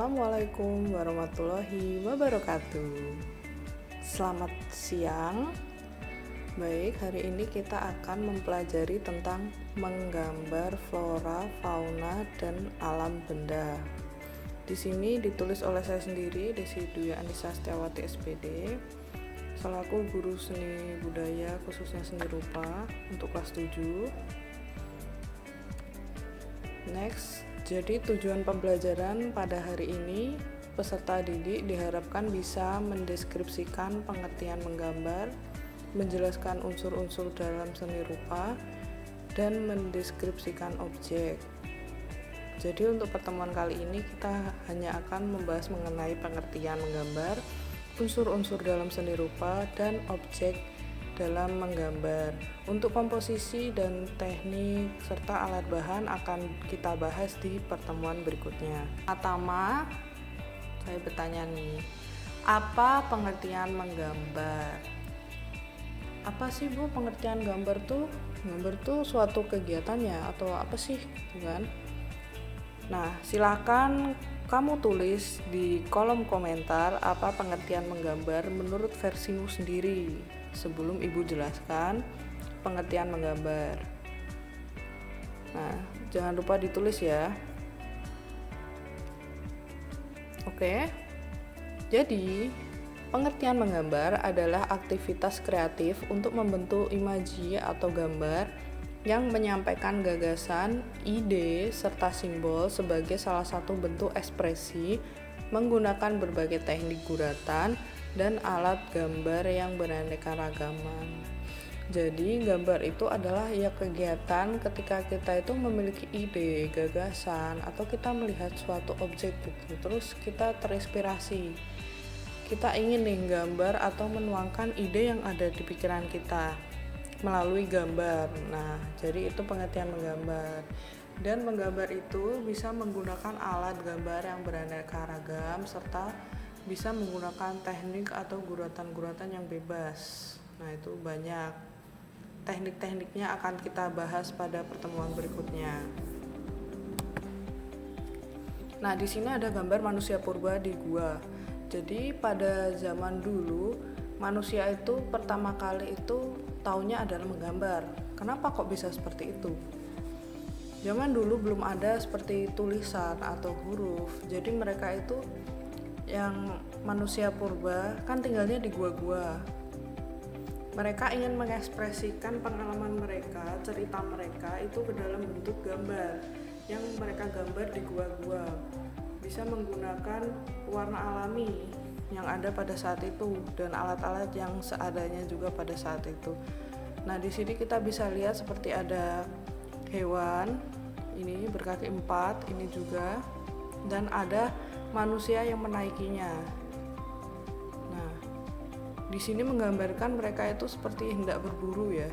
Assalamualaikum warahmatullahi wabarakatuh. Selamat siang. Baik, hari ini kita akan mempelajari tentang menggambar flora, fauna, dan alam benda. Di sini ditulis oleh saya sendiri, Desi Dwi Anissa Setiawati SPD, selaku guru seni budaya khususnya seni rupa untuk kelas 7. Next, jadi tujuan pembelajaran pada hari ini, peserta didik diharapkan bisa mendeskripsikan pengertian menggambar, menjelaskan unsur-unsur dalam seni rupa, dan mendeskripsikan objek. Jadi untuk pertemuan kali ini kita hanya akan membahas mengenai pengertian menggambar, unsur-unsur dalam seni rupa, dan objek dalam menggambar. Untuk komposisi dan teknik serta alat bahan akan kita bahas di pertemuan berikutnya. Pertama, saya bertanya nih, apa pengertian menggambar? Apa sih Bu pengertian gambar tuh? Gambar tuh suatu kegiatan ya atau apa sih, kan? Nah, silakan kamu tulis di kolom komentar apa pengertian menggambar menurut versimu sendiri sebelum Ibu jelaskan pengertian menggambar. Nah, jangan lupa ditulis ya. Oke. Jadi, pengertian menggambar adalah aktivitas kreatif untuk membentuk imaji atau gambar yang menyampaikan gagasan, ide, serta simbol sebagai salah satu bentuk ekspresi menggunakan berbagai teknik guratan dan alat gambar yang beraneka ragaman. Jadi gambar itu adalah ya kegiatan ketika kita itu memiliki ide, gagasan, atau kita melihat suatu objek gitu, terus kita terinspirasi. Kita ingin nih gambar atau menuangkan ide yang ada di pikiran kita melalui gambar. Nah, jadi itu pengertian menggambar. Dan menggambar itu bisa menggunakan alat gambar yang beraneka ragam serta bisa menggunakan teknik atau guratan-guratan yang bebas. Nah, itu banyak. Teknik-tekniknya akan kita bahas pada pertemuan berikutnya. Nah, di sini ada gambar manusia purba di gua. Jadi pada zaman dulu manusia itu pertama kali itu taunya adalah menggambar. Kenapa kok bisa seperti itu? Zaman dulu belum ada seperti tulisan atau huruf. Jadi mereka itu yang manusia purba kan tinggalnya di gua-gua. Mereka ingin mengekspresikan pengalaman mereka, cerita mereka itu ke dalam bentuk gambar yang mereka gambar di gua-gua. Bisa menggunakan warna alami yang ada pada saat itu dan alat-alat yang seadanya juga pada saat itu. Nah, di sini kita bisa lihat seperti ada hewan, ini berkaki 4, ini juga, dan ada manusia yang menaikinya. Nah, di sini menggambarkan mereka itu seperti hendak berburu ya.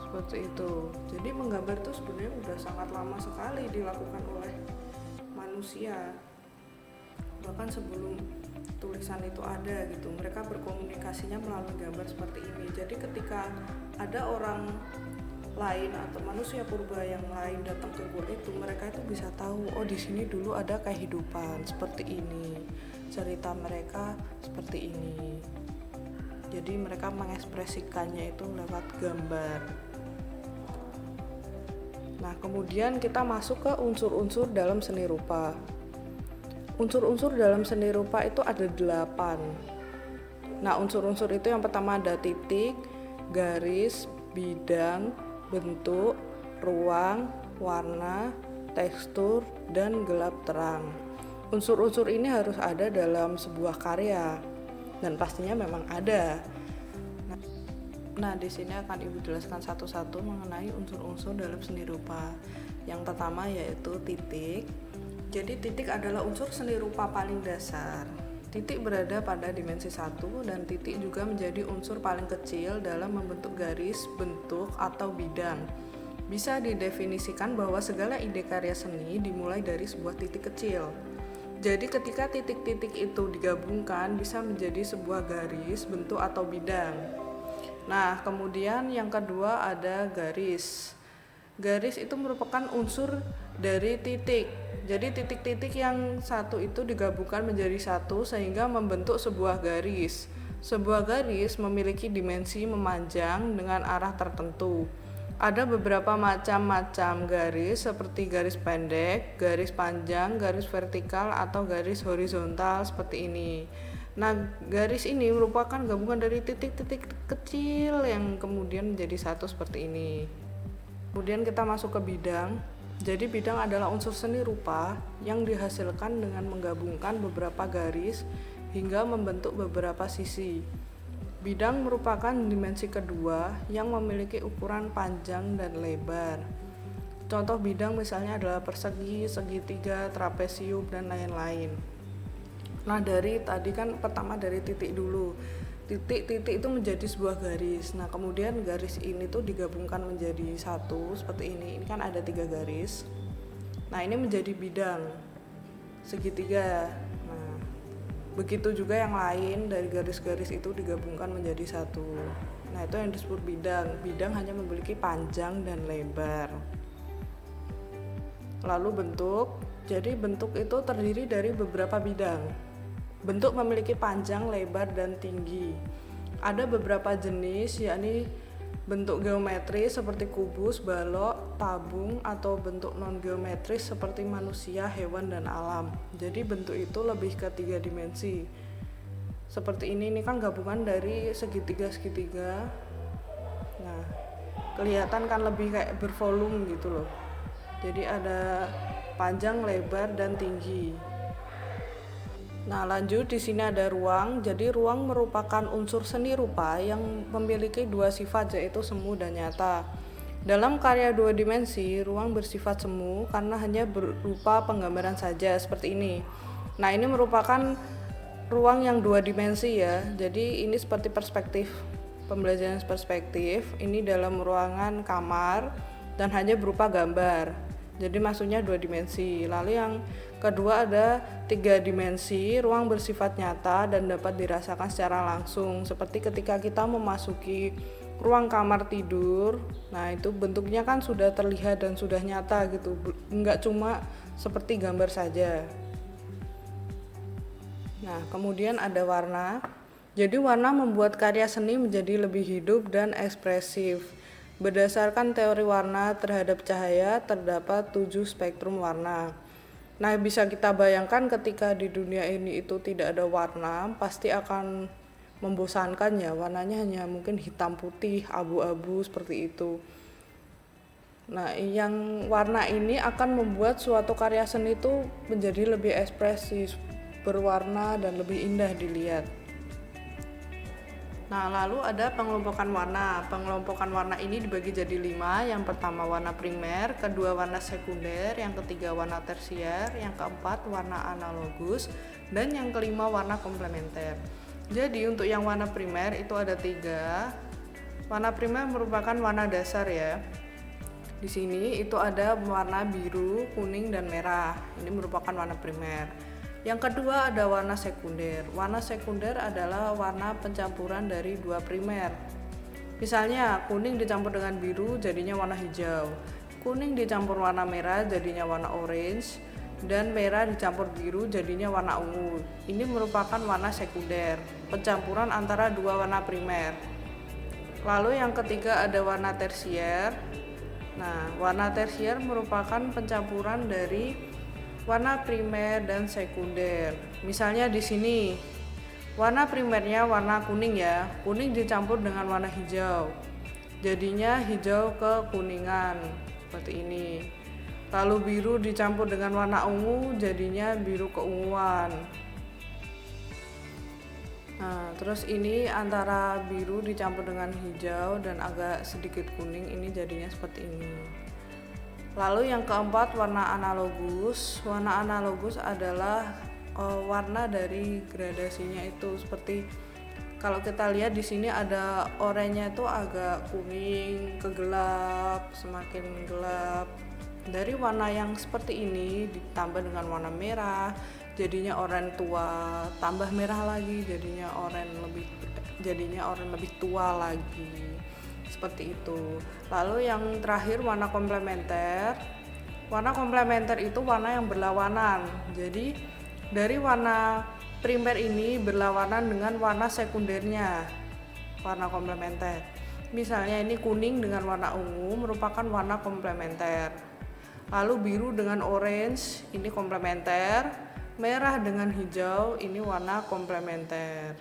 Seperti itu. Jadi menggambar itu sebenarnya udah sangat lama sekali dilakukan oleh manusia. Bahkan sebelum tulisan itu ada gitu, mereka berkomunikasinya melalui gambar seperti ini. Jadi ketika ada orang lain atau manusia purba yang lain datang ke gua itu, mereka itu bisa tahu, oh di sini dulu ada kehidupan seperti ini, cerita mereka seperti ini. Jadi mereka mengekspresikannya itu lewat gambar. Nah, kemudian kita masuk ke unsur-unsur dalam seni rupa. Unsur-unsur dalam seni rupa itu ada 8. Nah, unsur-unsur itu yang pertama ada titik, garis, bidang, bentuk, ruang, warna, tekstur, dan gelap terang. Unsur-unsur ini harus ada dalam sebuah karya dan pastinya memang ada. Nah, di sini akan Ibu jelaskan satu-satu mengenai unsur-unsur dalam seni rupa. Yang pertama yaitu titik. Jadi titik adalah unsur seni rupa paling dasar. Titik berada pada dimensi 1 dan titik juga menjadi unsur paling kecil dalam membentuk garis, bentuk, atau bidang. Bisa didefinisikan bahwa segala ide karya seni dimulai dari sebuah titik kecil. Jadi ketika titik-titik itu digabungkan bisa menjadi sebuah garis, bentuk, atau bidang. Nah, kemudian yang kedua ada garis. Garis itu merupakan unsur dari titik. Jadi titik-titik yang satu itu digabungkan menjadi satu sehingga membentuk sebuah garis. Sebuah garis memiliki dimensi memanjang dengan arah tertentu. Ada beberapa macam-macam garis seperti garis pendek, garis panjang, garis vertikal, atau garis horizontal seperti ini. Nah, garis ini merupakan gabungan dari titik-titik kecil yang kemudian menjadi satu seperti ini. Kemudian kita masuk ke bidang. Jadi bidang adalah unsur seni rupa yang dihasilkan dengan menggabungkan beberapa garis hingga membentuk beberapa sisi. Bidang merupakan dimensi kedua yang memiliki ukuran panjang dan lebar. Contoh bidang misalnya adalah persegi, segitiga, trapesium, dan lain-lain. Nah, dari tadi kan pertama dari titik dulu. Titik-titik itu menjadi sebuah garis. Nah, kemudian garis ini tuh digabungkan menjadi satu seperti ini. Ini kan ada 3 garis. Nah, ini menjadi bidang segitiga. Nah, begitu juga yang lain dari garis-garis itu digabungkan menjadi satu. Nah, itu yang disebut bidang. Bidang hanya memiliki panjang dan lebar. Lalu bentuk. Jadi bentuk itu terdiri dari beberapa bidang. Bentuk memiliki panjang, lebar, dan tinggi. Ada beberapa jenis, yakni bentuk geometris seperti kubus, balok, tabung, atau bentuk non-geometris seperti manusia, hewan, dan alam. Jadi bentuk itu lebih ke 3 dimensi. Seperti ini kan gabungan dari segitiga-segitiga. Nah, kelihatan kan lebih kayak bervolume gitu loh. Jadi ada panjang, lebar, dan tinggi. Nah, lanjut di sini ada ruang. Jadi ruang merupakan unsur seni rupa yang memiliki 2 sifat, yaitu semu dan nyata. Dalam karya 2 dimensi, ruang bersifat semu karena hanya berupa penggambaran saja seperti ini. Nah, ini merupakan ruang yang 2 dimensi ya. Jadi ini seperti perspektif, pembelajaran perspektif. Ini dalam ruangan kamar dan hanya berupa gambar. Jadi maksudnya 2 dimensi. Lalu yang kedua ada 3 dimensi, ruang bersifat nyata dan dapat dirasakan secara langsung. Seperti ketika kita memasuki ruang kamar tidur, nah itu bentuknya kan sudah terlihat dan sudah nyata gitu, enggak cuma seperti gambar saja. Nah, kemudian ada warna. Jadi warna membuat karya seni menjadi lebih hidup dan ekspresif. Berdasarkan teori warna terhadap cahaya, terdapat 7 spektrum warna. Nah, bisa kita bayangkan ketika di dunia ini itu tidak ada warna, pasti akan membosankan ya. Warnanya hanya mungkin hitam putih, abu-abu seperti itu. Nah, yang warna ini akan membuat suatu karya seni itu menjadi lebih ekspresif, berwarna, dan lebih indah dilihat. Nah, lalu ada pengelompokan warna. Pengelompokan warna ini dibagi jadi 5. Yang pertama warna primer, kedua warna sekunder, yang ketiga warna tersier, yang keempat warna analogus, dan yang kelima warna komplementer. Jadi untuk yang warna primer itu ada 3. Warna primer merupakan warna dasar ya. Di sini itu ada warna biru, kuning, dan merah. Ini merupakan warna primer. Yang kedua ada warna sekunder. Warna sekunder adalah warna pencampuran dari 2 primer. Misalnya kuning dicampur dengan biru jadinya warna hijau, kuning dicampur warna merah jadinya warna orange, dan merah dicampur biru jadinya warna ungu. Ini merupakan warna sekunder, pencampuran antara 2 warna primer. Lalu yang ketiga ada warna tersier. Nah, warna tersier merupakan pencampuran dari warna primer dan sekunder. Misalnya di sini warna primernya warna kuning ya, kuning dicampur dengan warna hijau, jadinya hijau kekuningan seperti ini. Lalu biru dicampur dengan warna ungu, jadinya biru keunguan. Nah, terus ini antara biru dicampur dengan hijau dan agak sedikit kuning, ini jadinya seperti ini. Lalu yang keempat warna analogus. Warna analogus adalah warna dari gradasinya itu, seperti kalau kita lihat di sini ada oranye itu agak kuning ke gelap, semakin gelap. Dari warna yang seperti ini ditambah dengan warna merah, jadinya oranye tua, tambah merah lagi jadinya oranye lebih tua lagi. Seperti itu. Lalu yang terakhir warna komplementer. Warna komplementer itu warna yang berlawanan. Jadi dari warna primer ini berlawanan dengan warna sekundernya, warna komplementer. Misalnya ini kuning dengan warna ungu merupakan warna komplementer. Lalu biru dengan orange ini komplementer. Merah dengan hijau ini warna komplementer.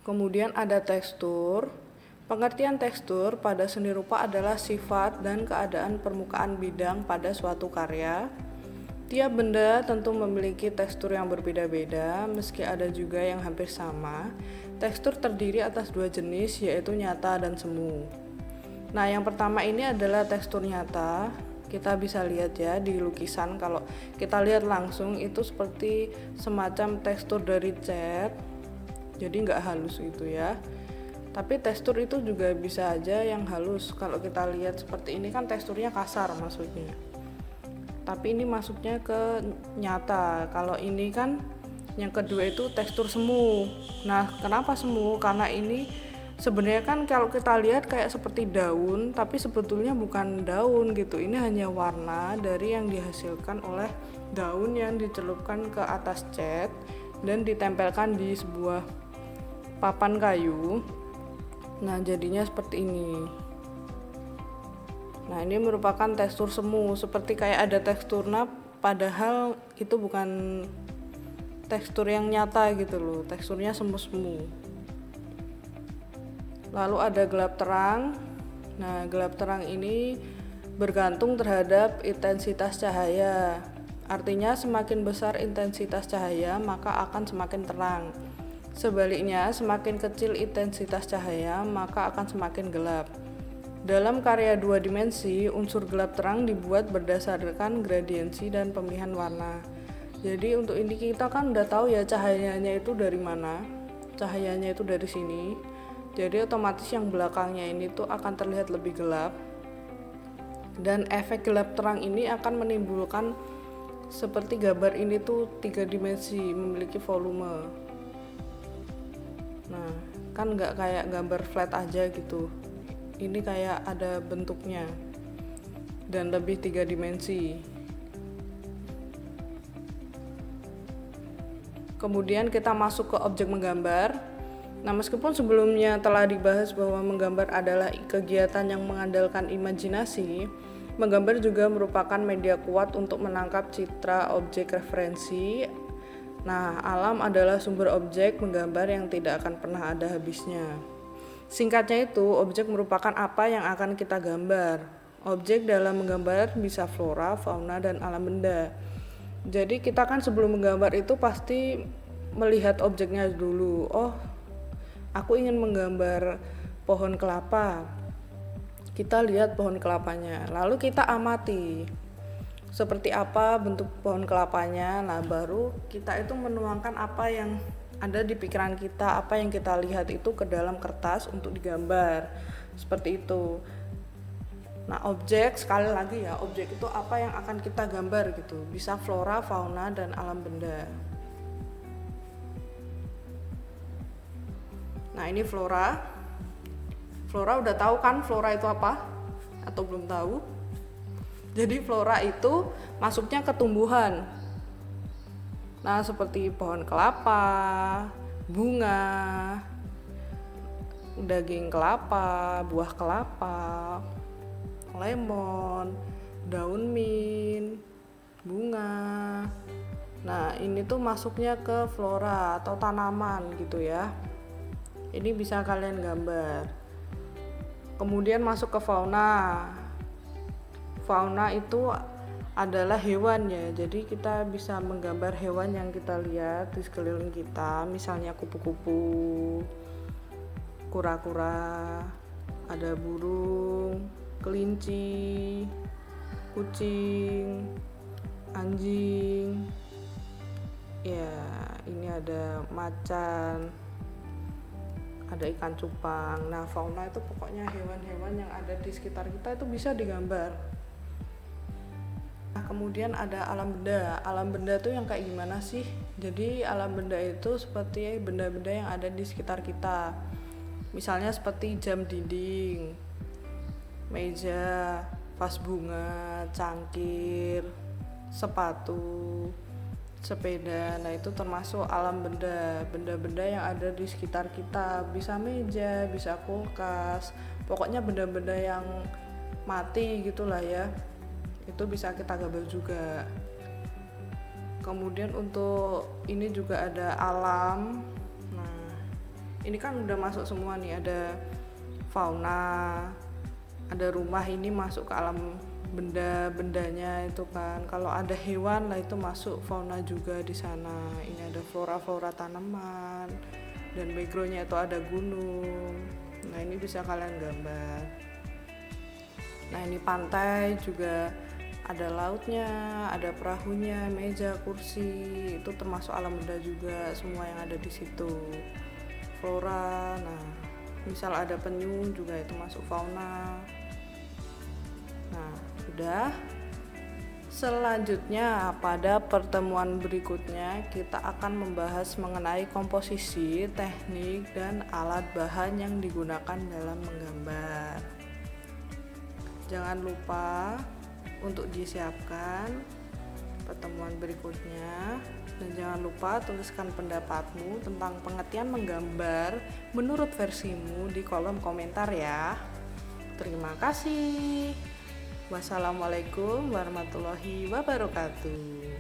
Kemudian ada tekstur. Pengertian tekstur pada seni rupa adalah sifat dan keadaan permukaan bidang pada suatu karya. Tiap benda tentu memiliki tekstur yang berbeda-beda, meski ada juga yang hampir sama. Tekstur terdiri atas dua jenis, yaitu nyata dan semu. Nah, yang pertama ini adalah tekstur nyata. Kita bisa lihat ya di lukisan, kalau kita lihat langsung itu seperti semacam tekstur dari cat, jadi nggak halus gitu ya. Tapi tekstur itu juga bisa aja yang halus. Kalau kita lihat seperti ini kan teksturnya kasar maksudnya. Tapi ini masuknya ke nyata. Kalau ini kan yang kedua itu tekstur semu. Nah, kenapa semu? Karena ini sebenarnya kan kalau kita lihat kayak seperti daun, tapi sebetulnya bukan daun gitu. Ini hanya warna dari yang dihasilkan oleh daun yang dicelupkan ke atas cat dan ditempelkan di sebuah papan kayu. Nah, jadinya seperti ini. Nah, ini merupakan tekstur semu, seperti kayak ada teksturnya, padahal itu bukan tekstur yang nyata gitu loh, teksturnya semu-semu. Lalu ada gelap terang. Nah, gelap terang ini bergantung terhadap intensitas cahaya. Artinya semakin besar intensitas cahaya, maka akan semakin terang. Sebaliknya, semakin kecil intensitas cahaya, maka akan semakin gelap. Dalam karya dua dimensi, unsur gelap terang dibuat berdasarkan gradiensi dan pemilihan warna. Jadi untuk ini kita kan udah tahu ya cahayanya itu dari mana. Cahayanya itu dari sini. Jadi otomatis yang belakangnya ini tuh akan terlihat lebih gelap. Dan efek gelap terang ini akan menimbulkan seperti gambar ini tuh 3 dimensi, memiliki volume. Nah, kan nggak kayak gambar flat aja gitu. Ini kayak ada bentuknya dan lebih 3 dimensi. Kemudian kita masuk ke objek menggambar. Nah, meskipun sebelumnya telah dibahas bahwa menggambar adalah kegiatan yang mengandalkan imajinasi, menggambar juga merupakan media kuat untuk menangkap citra objek referensi. Nah, alam adalah sumber objek menggambar yang tidak akan pernah ada habisnya. Singkatnya itu, objek merupakan apa yang akan kita gambar. Objek dalam menggambar bisa flora, fauna, dan alam benda. Jadi kita kan sebelum menggambar itu pasti melihat objeknya dulu. Oh, aku ingin menggambar pohon kelapa. Kita lihat pohon kelapanya, lalu kita amati seperti apa bentuk pohon kelapanya. Nah, baru kita itu menuangkan apa yang ada di pikiran kita, apa yang kita lihat itu ke dalam kertas untuk digambar. Seperti itu. Nah, objek, sekali lagi ya, objek itu apa yang akan kita gambar gitu. Bisa flora, fauna, dan alam benda. Nah, ini flora. Flora udah tahu kan flora itu apa? Atau belum tahu? Jadi flora itu masuknya ke tumbuhan. Nah, seperti pohon kelapa, bunga, daging kelapa, buah kelapa, lemon, daun mint, bunga. Nah, ini tuh masuknya ke flora atau tanaman gitu ya. Ini bisa kalian gambar. Kemudian masuk ke fauna. Fauna itu adalah hewan ya, jadi kita bisa menggambar hewan yang kita lihat di sekeliling kita, misalnya kupu-kupu, kura-kura, ada burung, kelinci, kucing, anjing, ya ini ada macan, ada ikan cupang. Nah, fauna itu pokoknya hewan-hewan yang ada di sekitar kita itu bisa digambar. Nah, kemudian ada alam benda. Alam benda itu yang kayak gimana sih? Jadi alam benda itu seperti benda-benda yang ada di sekitar kita. Misalnya seperti jam dinding, meja, vas bunga, cangkir, sepatu, sepeda. Nah itu termasuk alam benda-benda yang ada di sekitar kita. Bisa meja, bisa kulkas, pokoknya benda-benda yang mati gitulah ya, itu bisa kita gambar juga. Kemudian untuk ini juga ada alam. Nah ini kan udah masuk semua nih, ada fauna, ada rumah, ini masuk ke alam benda-bendanya itu kan. Kalau ada hewan lah itu masuk fauna juga di sana. Ini ada flora tanaman, dan backgroundnya itu ada gunung. Nah ini bisa kalian gambar. Nah ini pantai juga ada lautnya, ada perahunya, meja, kursi, itu termasuk alam benda juga, semua yang ada di situ. Flora, nah misal ada penyu juga itu masuk fauna. Nah udah. Selanjutnya pada pertemuan berikutnya kita akan membahas mengenai komposisi, teknik, dan alat bahan yang digunakan dalam menggambar. Jangan lupa untuk disiapkan pertemuan berikutnya, dan jangan lupa tuliskan pendapatmu tentang pengertian menggambar menurut versimu di kolom komentar ya. Terima kasih. Wassalamualaikum warahmatullahi wabarakatuh.